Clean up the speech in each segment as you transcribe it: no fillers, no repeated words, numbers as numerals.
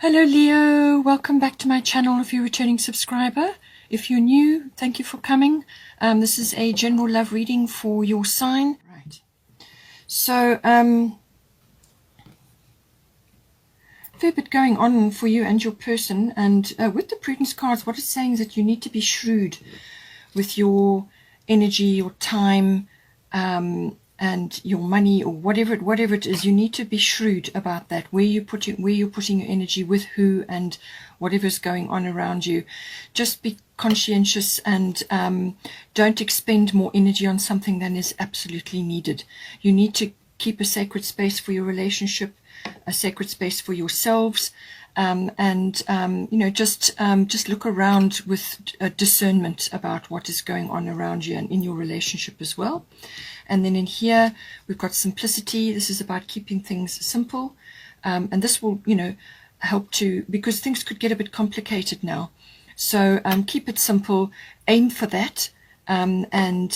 Hello Leo, welcome back to my channel if you're a returning subscriber. If you're new, thank you for coming. This is a general love reading for your sign. Right. So, fair bit going on for you and your person, and with the prudence cards, what it's saying is that you need to be shrewd with your energy, your time, and your money, or whatever it is. You need to be shrewd about that, where you're putting your energy, with who, and whatever's going on around you. Just be conscientious and don't expend more energy on something than is absolutely needed. You need to keep a sacred space for your relationship, a sacred space for yourselves, just look around with discernment about what is going on around you and in your relationship as well. And then in here we've got simplicity. This is about keeping things simple, and this will help to, because things could get a bit complicated now. So keep it simple, aim for that, and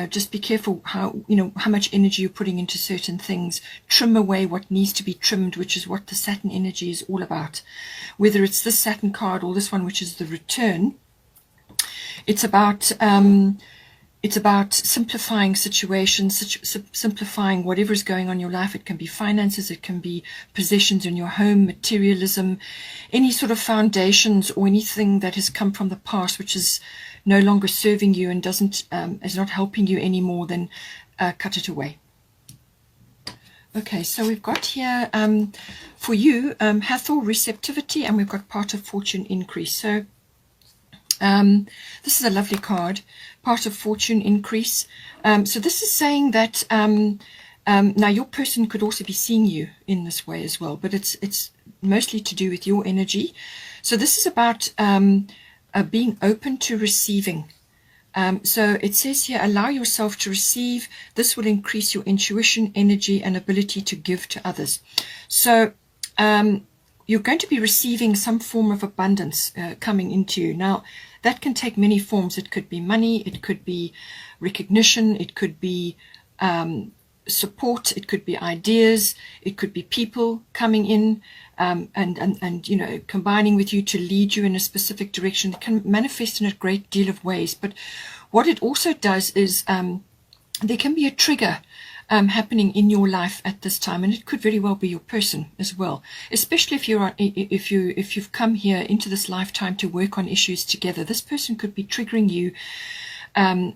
just be careful how much energy you're putting into certain things. Trim away what needs to be trimmed, which is what the Saturn energy is all about. Whether it's this Saturn card or this one, which is the return, it's about simplifying situations, simplifying whatever is going on in your life. It can be finances, it can be possessions in your home, materialism, any sort of foundations or anything that has come from the past which is no longer serving you and is not helping you anymore. Then cut it away. Okay, so we've got here for you Hathor, receptivity, and we've got part of fortune, increase. So this is a lovely card, part of fortune, increase. So this is saying that now your person could also be seeing you in this way as well, but it's mostly to do with your energy. So this is about being open to receiving. So it says here, allow yourself to receive. This will increase your intuition, energy, and ability to give to others. So you're going to be receiving some form of abundance coming into you. Now, that can take many forms. It could be money, it could be recognition, it could be support, it could be ideas, it could be people coming in and combining with you to lead you in a specific direction. It can manifest in a great deal of ways. But what it also does is there can be a trigger happening in your life at this time, and it could very well be your person as well, especially if you've come here into this lifetime to work on issues together. This person could be triggering you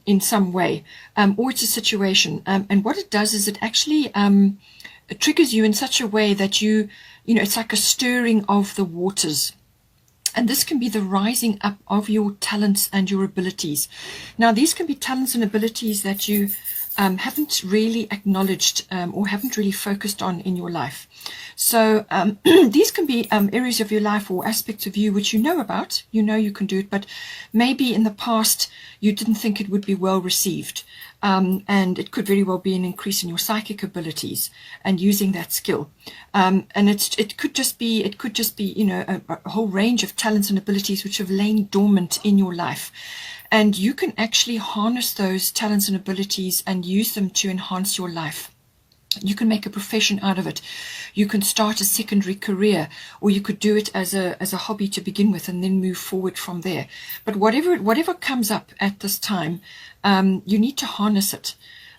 in some way, or it's a situation, and what it does is it actually it triggers you in such a way that it's like a stirring of the waters. And this can be the rising up of your talents and your abilities. Now, these can be talents and abilities that you haven't really acknowledged or haven't really focused on in your life. So these can be areas of your life or aspects of you which you know about, you can do it, but maybe in the past you didn't think it would be well received. And it could very well be an increase in your psychic abilities and using that skill. And it could just be a whole range of talents and abilities which have lain dormant in your life. And you can actually harness those talents and abilities and use them to enhance your life. You can make a profession out of it. You can start a secondary career, or you could do it as a hobby to begin with and then move forward from there. But whatever comes up at this time, you need to harness it.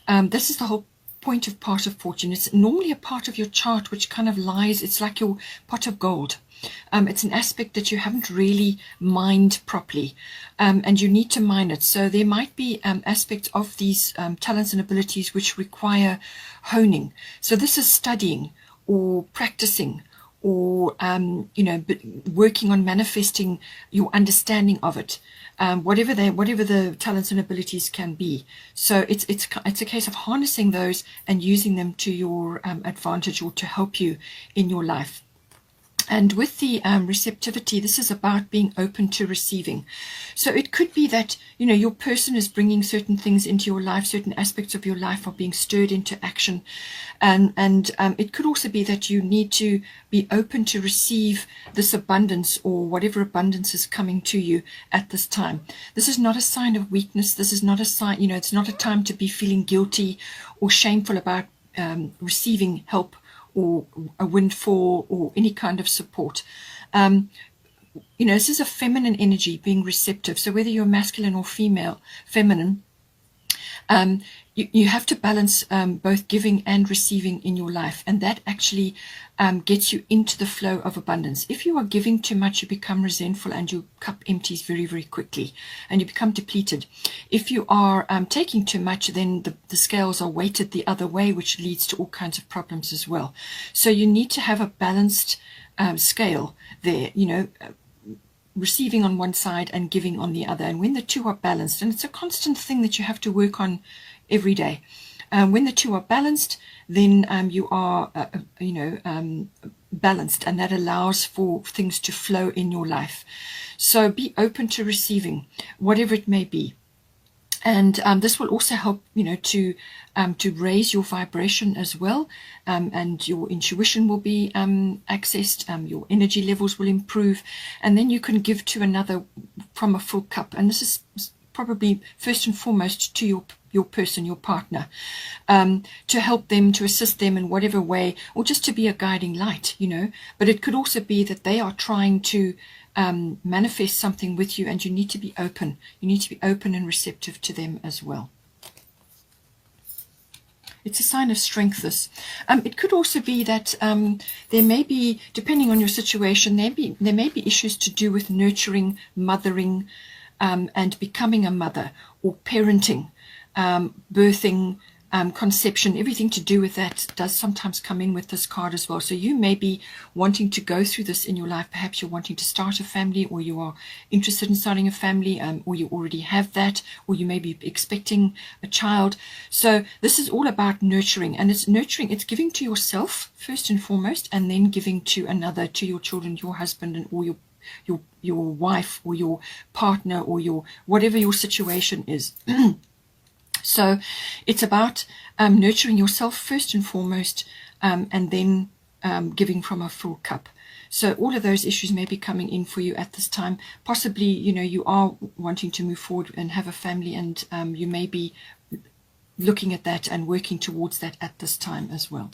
This is the whole point of part of fortune. It's normally a part of your chart which kind of lies, it's like your pot of gold. It's an aspect that you haven't really mined properly, and you need to mine it. So there might be aspects of these talents and abilities which require honing. So this is studying or practicing or working on manifesting your understanding of it, whatever the talents and abilities can be. So it's a case of harnessing those and using them to your advantage, or to help you in your life. And with the receptivity, this is about being open to receiving. So it could be that, your person is bringing certain things into your life, certain aspects of your life are being stirred into action. And it could also be that you need to be open to receive this abundance, or whatever abundance is coming to you at this time. This is not a sign of weakness. This is not a sign, it's not a time to be feeling guilty or shameful about receiving help or a windfall or any kind of support. This is a feminine energy being receptive. So whether you're masculine or feminine, you have to balance both giving and receiving in your life, and that actually gets you into the flow of abundance. If you are giving too much, you become resentful and your cup empties very, very quickly and you become depleted. If you are taking too much, then the scales are weighted the other way, which leads to all kinds of problems as well. So you need to have a balanced scale there, receiving on one side and giving on the other. And when the two are balanced, and it's a constant thing that you have to work on every day, when the two are balanced, then you are balanced, and that allows for things to flow in your life. So be open to receiving whatever it may be. And this will also help, to raise your vibration as well, and your intuition will be accessed, your energy levels will improve, and then you can give to another from a full cup. And this is probably first and foremost to your person, your partner, to help them, to assist them in whatever way, or just to be a guiding light, But it could also be that they are trying to manifest something with you, and you need to be open. You need to be open and receptive to them as well. It's a sign of strength, this. It could also be that there may be, depending on your situation, there may be issues to do with nurturing, mothering, and becoming a mother, or parenting, birthing, conception. Everything to do with that does sometimes come in with this card as well. So you may be wanting to go through this in your life. Perhaps you're wanting to start a family, or you are interested in starting a family, or you already have that, or you may be expecting a child. So this is all about nurturing, and it's nurturing, it's giving to yourself first and foremost, and then giving to another, to your children, your husband, and or your wife, or your partner, or your whatever your situation is. So it's about nurturing yourself first and foremost, and then giving from a full cup. So all of those issues may be coming in for you at this time. Possibly, you are wanting to move forward and have a family, and you may be looking at that and working towards that at this time as well.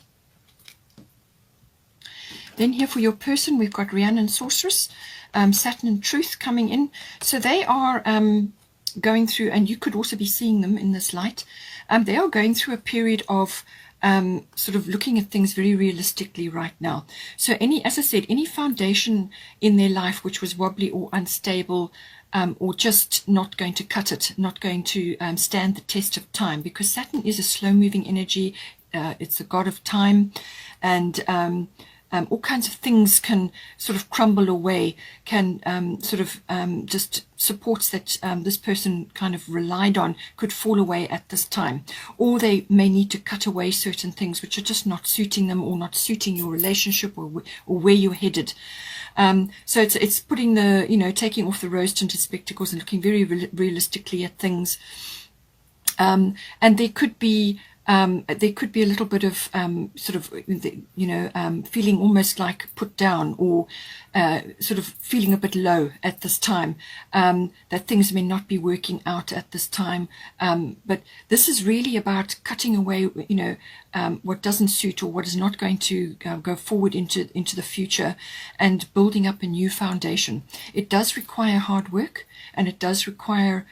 Then here for your person, we've got Rhiannon Sorceress, Saturn and Truth coming in. So they are going through, and you could also be seeing them in this light, they are going through a period of sort of looking at things very realistically right now. So as I said, any foundation in their life which was wobbly or unstable, or just not going to cut it, not going to stand the test of time, because Saturn is a slow-moving energy, it's the god of time, and all kinds of things can sort of crumble away, can just supports that this person kind of relied on could fall away at this time. Or they may need to cut away certain things which are just not suiting them, or not suiting your relationship, or where you're headed. So it's putting taking off the rose-tinted spectacles and looking very realistically at things. And there could be a little bit of feeling almost like put down, or sort of feeling a bit low at this time, that things may not be working out at this time. But this is really about cutting away, what doesn't suit, or what is not going to go forward into the future, and building up a new foundation. It does require hard work, and it does require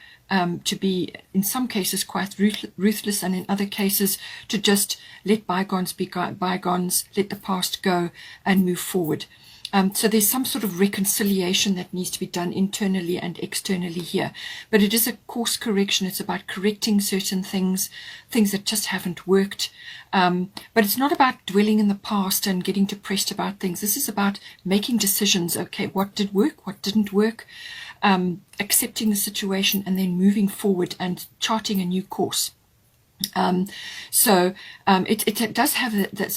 to be, in some cases, quite ruthless, and in other cases to just let bygones be bygones, let the past go, and move forward. So there's some sort of reconciliation that needs to be done internally and externally here. But it is a course correction. It's about correcting certain things that just haven't worked. But it's not about dwelling in the past and getting depressed about things. This is about making decisions. Okay, what did work? What didn't work? Accepting the situation, and then moving forward and charting a new course. It does have that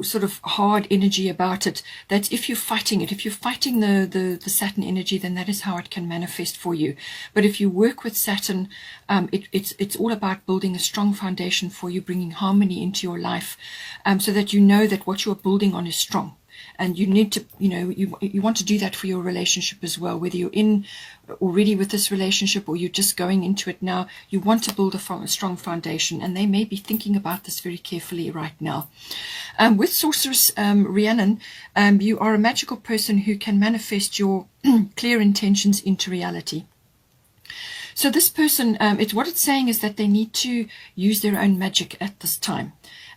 sort of hard energy about it, that if you're fighting the Saturn energy, then that is how it can manifest for you. But if you work with Saturn, it's all about building a strong foundation for you, bringing harmony into your life, so that you know that what you're building on is strong. And you need to, you want to do that for your relationship as well, whether you're in already with this relationship or you're just going into it now. You want to build a strong foundation, and they may be thinking about this very carefully right now. With Sorceress Rhiannon, you are a magical person who can manifest your clear intentions into reality. So this person, what it's saying is that they need to use their own magic at this time.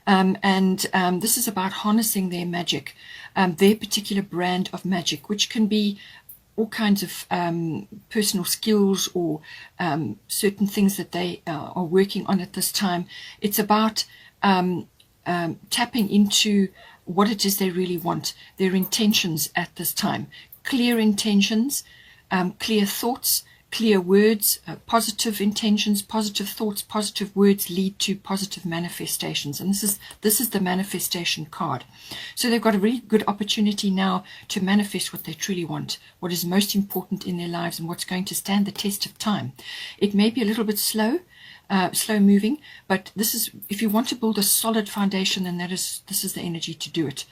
This is about harnessing their magic, their particular brand of magic, which can be all kinds of personal skills or certain things that they are working on at this time. It's about tapping into what it is they really want, their intentions at this time. Clear intentions, clear thoughts, clear words, positive intentions, positive thoughts, positive words lead to positive manifestations. And this is the manifestation card. So they've got a really good opportunity now to manifest what they truly want, what is most important in their lives, and what's going to stand the test of time. It may be a little bit slow moving, but this is, if you want to build a solid foundation, then this is the energy to do it.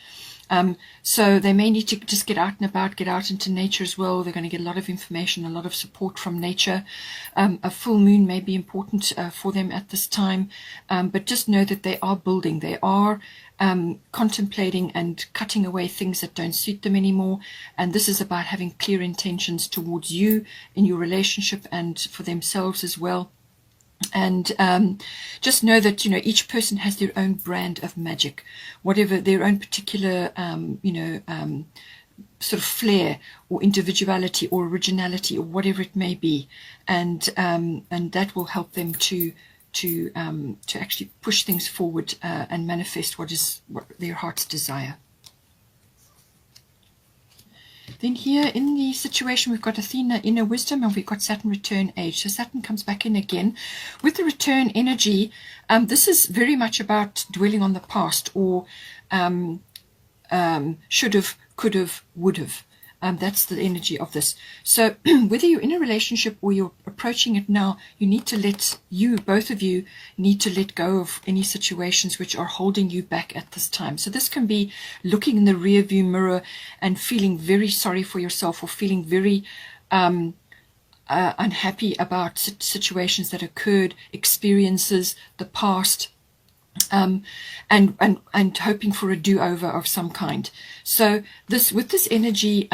So they may need to just get out and about, get out into nature as well. They're going to get a lot of information, a lot of support from nature. A full moon may be important for them at this time, but just know that they are building. They are contemplating and cutting away things that don't suit them anymore. And this is about having clear intentions towards you in your relationship and for themselves as well. And just know that each person has their own brand of magic, whatever their own particular sort of flair or individuality or originality or whatever it may be, and that will help them to actually push things forward and manifest what their heart's desire. Then here in the situation, we've got Athena, inner wisdom, and we've got Saturn, return age. So Saturn comes back in again. With the return energy, this is very much about dwelling on the past, or should have, could have, would have. That's the energy of this. So whether you're in a relationship or you're approaching it now, both of you need to let go of any situations which are holding you back at this time. So this can be looking in the rear view mirror and feeling very sorry for yourself, or feeling very unhappy about situations that occurred, experiences, the past, and hoping for a do-over of some kind. So with this energy,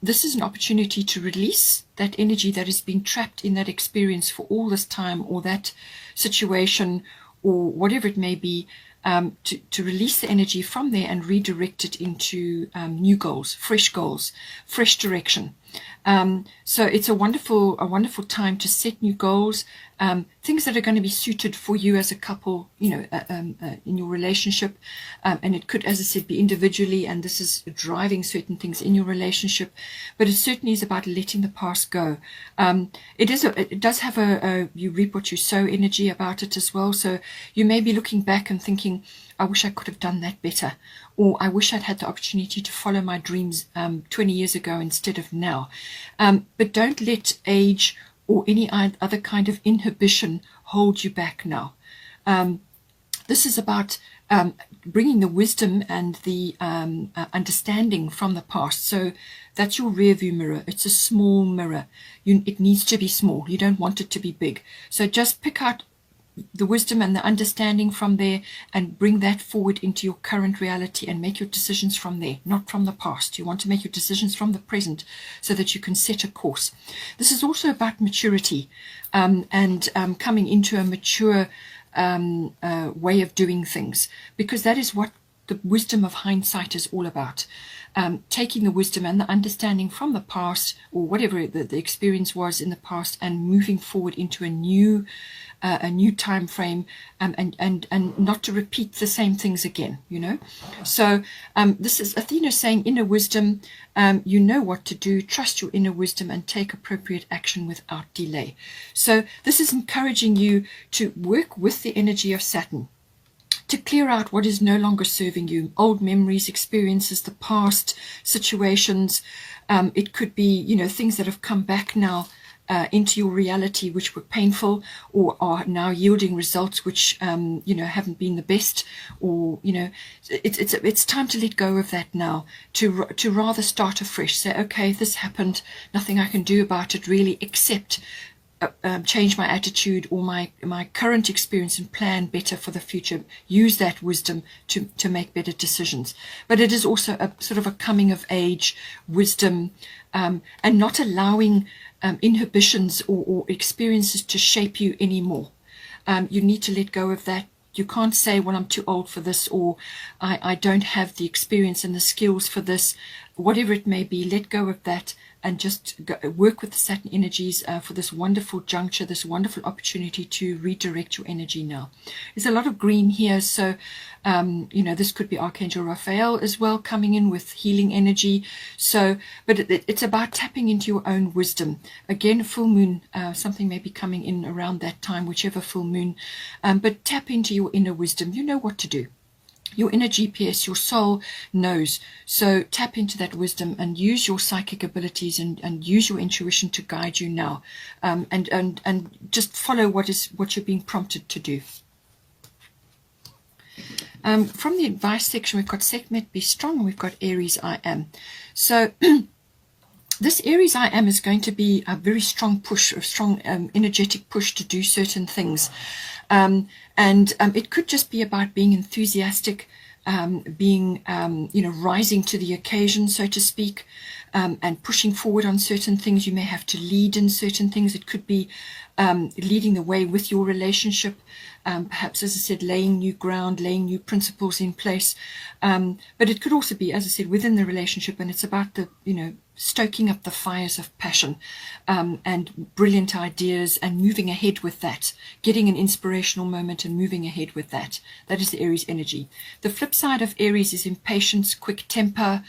this is an opportunity to release that energy that has been trapped in that experience for all this time, or that situation, or whatever it may be, to release the energy from there and redirect it into new goals, fresh direction. So it's a wonderful time to set new goals, things that are going to be suited for you as a couple, in your relationship. And it could, as I said, be individually, and this is driving certain things in your relationship. But it certainly is about letting the past go. It does have a you reap what you sow energy about it as well. So you may be looking back and thinking, I wish I could have done that better, or I wish I'd had the opportunity to follow my dreams 20 years ago instead of now. But don't let age or any other kind of inhibition hold you back now. This is about bringing the wisdom and the understanding from the past. So that's your rear view mirror. It's a small mirror. It needs to be small. You don't want it to be big. So just pick out the wisdom and the understanding from there and bring that forward into your current reality and make your decisions from there, not from the past. You want to make your decisions from the present so that you can set a course. This is also about maturity and coming into a mature way of doing things, because that is what the wisdom of hindsight is all about. Taking the wisdom and the understanding from the past, or whatever the experience was in the past, and moving forward into a new time frame, and not to repeat the same things again, So this is Athena saying, inner wisdom, you know what to do, trust your inner wisdom and take appropriate action without delay. So this is encouraging you to work with the energy of Saturn, to clear out what is no longer serving you, old memories, experiences, the past situations. It could be, things that have come back now into your reality which were painful, or are now yielding results which haven't been the best, or it's time to let go of that now, to rather start afresh. Say, okay, this happened, nothing I can do about it, really accept, change my attitude or my current experience and plan better for the future. Use that wisdom to make better decisions. But it is also a sort of a coming of age wisdom, and not allowing inhibitions or experiences to shape you anymore. You need to let go of that. You can't say, well, I'm too old for this, or I don't have the experience and the skills for this. Whatever it may be, let go of that and just work with the Saturn energies for this wonderful juncture, this wonderful opportunity to redirect your energy now. There's a lot of green here, so this could be Archangel Raphael as well coming in with healing energy. So, but it's about tapping into your own wisdom. Again, full moon, something may be coming in around that time, whichever full moon. But tap into your inner wisdom. You know what to do. Your inner GPS, your soul knows. So tap into that wisdom and use your psychic abilities and use your intuition to guide you now. And just follow what you're being prompted to do. From the advice section, we've got Sekhmet, be strong, and we've got Aries, I am. So this Aries I am is going to be a very strong push, a strong energetic push to do certain things. It could just be about being enthusiastic, rising to the occasion, so to speak, and pushing forward on certain things. You may have to lead in certain things. It could be leading the way with your relationship, perhaps, as I said, laying new ground, laying new principles in place. But it could also be, as I said, within the relationship, and it's about the, stoking up the fires of passion, and brilliant ideas, and moving ahead with that, getting an inspirational moment and moving ahead with that. That is the Aries energy. The flip side of Aries is impatience, quick temper,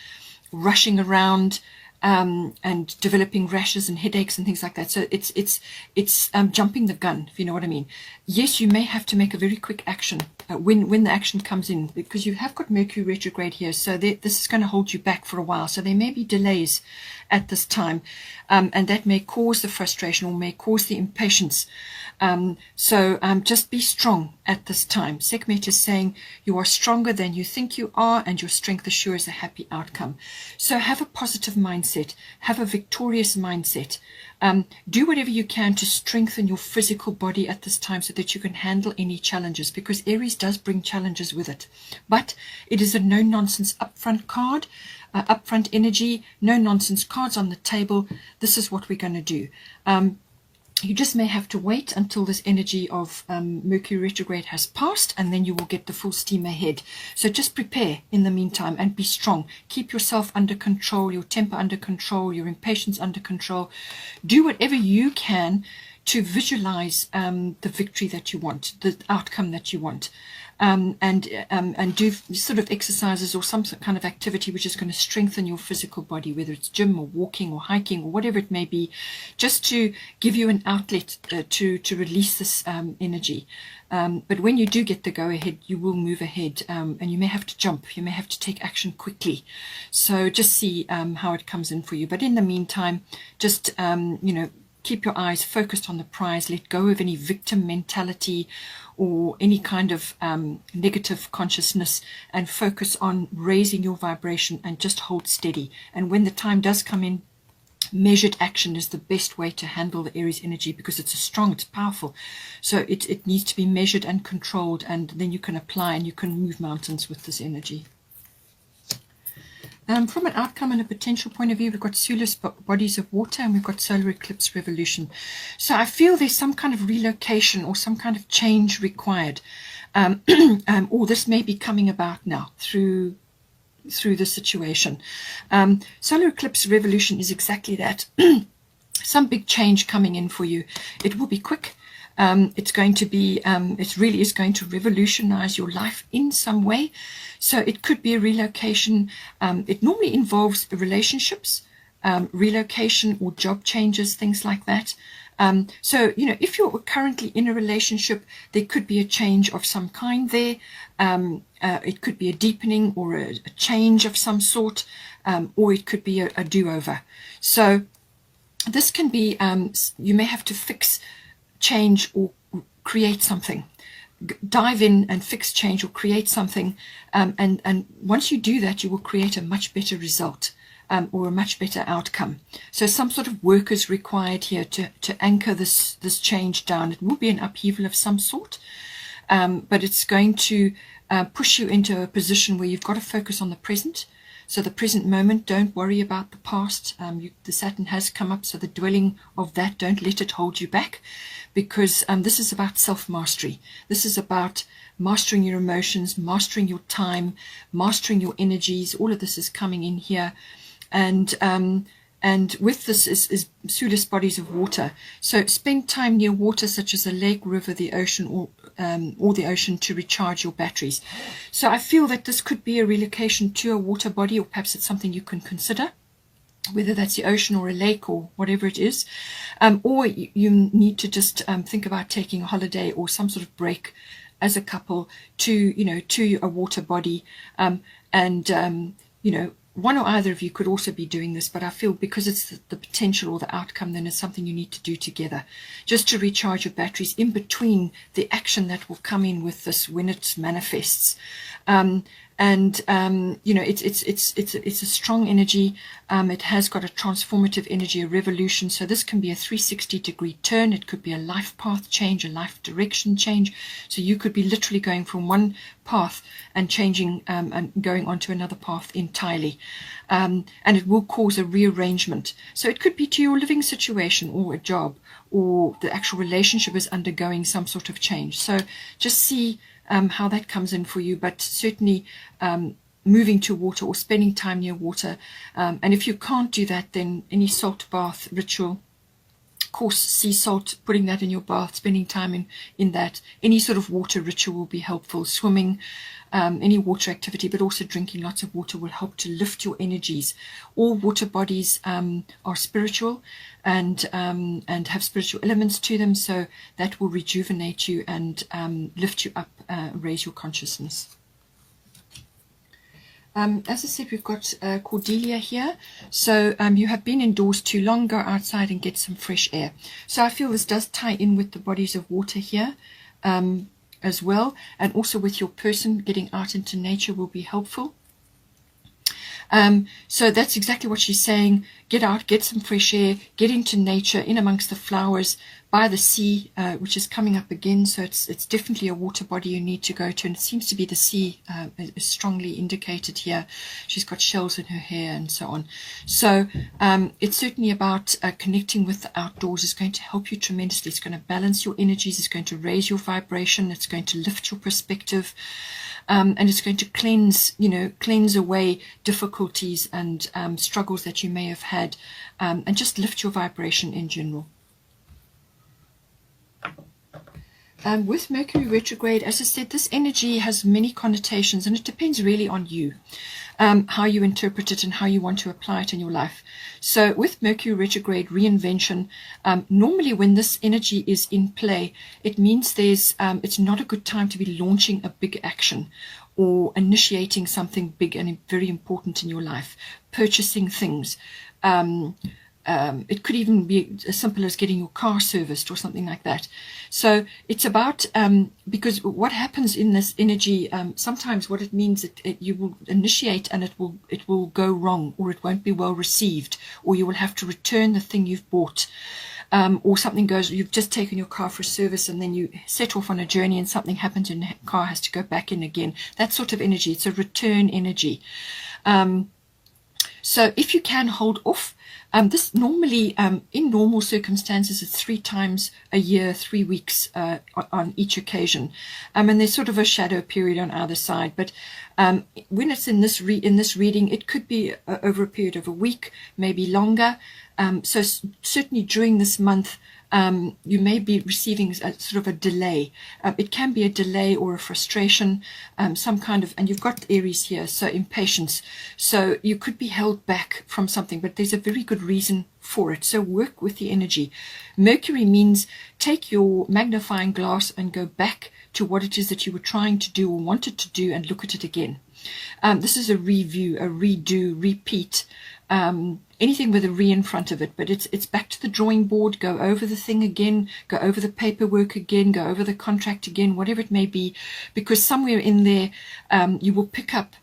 rushing around, and developing rashes and headaches and things like that. So it's jumping the gun, if you know what I mean. Yes, you may have to make a very quick action when the action comes in, because you have got Mercury retrograde here, so this is going to hold you back for a while. So there may be delays at this time, and that may cause the frustration or may cause the impatience. So just be strong at this time. Sekhmet is saying you are stronger than you think you are, and your strength assures a happy outcome. So have a positive mindset, have a victorious mindset. Do whatever you can to strengthen your physical body at this time so that you can handle any challenges, because Aries does bring challenges with it. But it is a no-nonsense upfront card, upfront energy, no-nonsense cards on the table. This is what we're going to do. You just may have to wait until this energy of Mercury retrograde has passed, and then you will get the full steam ahead. So just prepare in the meantime and be strong. Keep yourself under control, your temper under control, your impatience under control. Do whatever you can to visualize the victory that you want, the outcome that you want. And do sort of exercises or some kind of activity which is going to strengthen your physical body, whether it's gym or walking or hiking or whatever it may be, just to give you an outlet to release this energy. But when you do get the go ahead, you will move ahead, and you may have to jump, you may have to take action quickly. So just see how it comes in for you. But in the meantime, just keep your eyes focused on the prize. Let go of any victim mentality or any kind of negative consciousness, and focus on raising your vibration and just hold steady. And when the time does come in, measured action is the best way to handle the Aries energy, because it's strong, it's powerful. So it needs to be measured and controlled, and then you can apply and you can move mountains with this energy. From an outcome and a potential point of view, we've got solar bodies of water, and we've got solar eclipse revolution. So I feel there's some kind of relocation or some kind of change required, or this may be coming about now through the situation. Solar eclipse revolution is exactly that. Some big change coming in for you. It will be quick. It's going to be, it really is going to revolutionize your life in some way. So it could be a relocation. It normally involves relationships, relocation or job changes, things like that. So, if you're currently in a relationship, there could be a change of some kind there. It could be a deepening or a change of some sort, or it could be a do-over. So this can be, you may have to fix, change, or create something. Dive in and fix, change, or create something, and once you do that, you will create a much better result, or a much better outcome. So some sort of work is required here to anchor this change down. It will be an upheaval of some sort, but it's going to push you into a position where you've got to focus on the present. So the present moment, don't worry about the past. The Saturn has come up, so the dwelling of that, don't let it hold you back, because this is about self-mastery. This is about mastering your emotions, mastering your time, mastering your energies. All of this is coming in here. And with this is Sulis bodies of water. So spend time near water, such as a lake, river, the ocean, or the ocean, to recharge your batteries. So I feel that this could be a relocation to a water body, or perhaps it's something you can consider, whether that's the ocean or a lake or whatever it is. Or you need to just think about taking a holiday or some sort of break as a couple to a water body. One or either of you could also be doing this, but I feel because it's the potential or the outcome, then it's something you need to do together, just to recharge your batteries in between the action that will come in with this when it manifests. It's a strong energy. It has got a transformative energy, a revolution. So this can be a 360-degree turn. It could be a life path change, a life direction change. So you could be literally going from one path and changing and going onto another path entirely. And it will cause a rearrangement. So it could be to your living situation or a job, or the actual relationship is undergoing some sort of change. So just see how that comes in for you, but certainly moving to water or spending time near water. And if you can't do that, then any salt bath ritual, coarse sea salt, putting that in your bath, spending time in that, any sort of water ritual will be helpful. Swimming, any water activity, but also drinking lots of water will help to lift your energies. All water bodies are spiritual and have spiritual elements to them, so that will rejuvenate you and lift you up, raise your consciousness. As I said, we've got Cordelia here. So you have been indoors too long, go outside and get some fresh air. So I feel this does tie in with the bodies of water here as well. And also with your person, getting out into nature will be helpful. So that's exactly what she's saying. Get out, get some fresh air, get into nature, in amongst the flowers, by the sea, which is coming up again. So it's definitely a water body you need to go to, and it seems to be the sea is strongly indicated here. She's got shells in her hair and so on. So it's certainly about connecting with the outdoors. It's going to help you tremendously. It's going to balance your energies. It's going to raise your vibration. It's going to lift your perspective. And it's going to cleanse away difficulties and struggles that you may have had, and just lift your vibration in general. With Mercury retrograde, as I said, this energy has many connotations, and it depends really on you, how you interpret it and how you want to apply it in your life. So with Mercury retrograde, reinvention, normally when this energy is in play, it means it's not a good time to be launching a big action or initiating something big and very important in your life, purchasing things. It could even be as simple as getting your car serviced or something like that. So it's about, because what happens in this energy, sometimes what it means, you will initiate and it will go wrong, or it won't be well received, or you will have to return the thing you've bought. Or something goes, you've just taken your car for a service and then you set off on a journey and something happens and the car has to go back in again. That sort of energy, it's a return energy. So if you can hold off, this normally, in normal circumstances, it's 3 times a year, 3 weeks on each occasion. And there's sort of a shadow period on either side. But when it's in this reading, it could be over a period of a week, maybe longer. So certainly during this month, you may be receiving sort of a delay. It can be a delay or a frustration, some kind of, and you've got Aries here, so impatience. So you could be held back from something, but there's a very good reason for it. So work with the energy. Mercury means take your magnifying glass and go back to what it is that you were trying to do or wanted to do and look at it again. This is a review, a redo, repeat. anything with a re in front of it, but it's back to the drawing board. Go over the thing again, go over the paperwork again, go over the contract again, whatever it may be, because somewhere in there you will pick up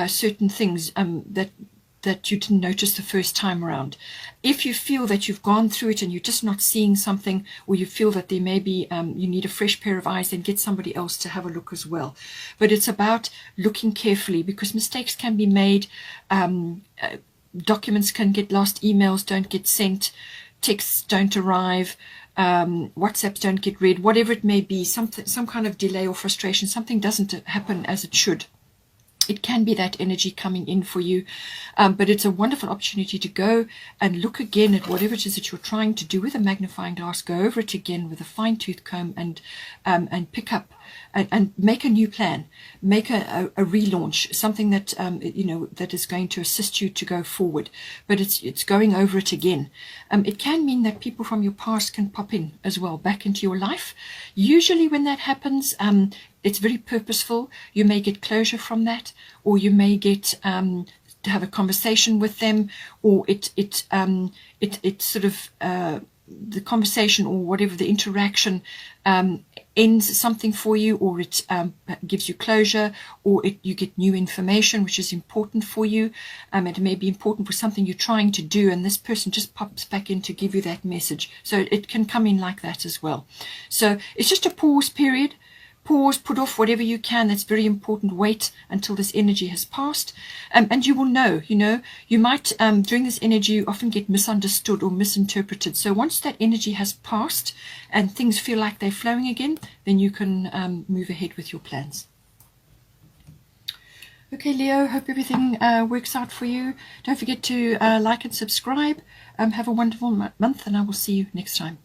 certain things that you didn't notice the first time around. If you feel that you've gone through it and you're just not seeing something, or you feel that there may be you need a fresh pair of eyes, then get somebody else to have a look as well. But it's about looking carefully, because mistakes can be made. Documents can get lost, emails don't get sent, texts don't arrive, WhatsApps don't get read, whatever it may be, some kind of delay or frustration, something doesn't happen as it should. It can be that energy coming in for you, but it's a wonderful opportunity to go and look again at whatever it is that you're trying to do with a magnifying glass. Go over it again with a fine-tooth comb and pick up and make a new plan, make a relaunch, something that that is going to assist you to go forward. But it's going over it again. It can mean that people from your past can pop in as well, back into your life. Usually when that happens, it's very purposeful. You may get closure from that, or you may get to have a conversation with them, or it sort of the conversation or whatever the interaction ends something for you, or it gives you closure, or you get new information which is important for you. It may be important for something you're trying to do, and this person just pops back in to give you that message. So it can come in like that as well. So it's just a pause period. Pause, put off whatever you can. That's very important. Wait until this energy has passed. And you will know, you might, during this energy, you often get misunderstood or misinterpreted. So once that energy has passed and things feel like they're flowing again, then you can move ahead with your plans. Okay, Leo, hope everything works out for you. Don't forget to like and subscribe. Have a wonderful month, and I will see you next time.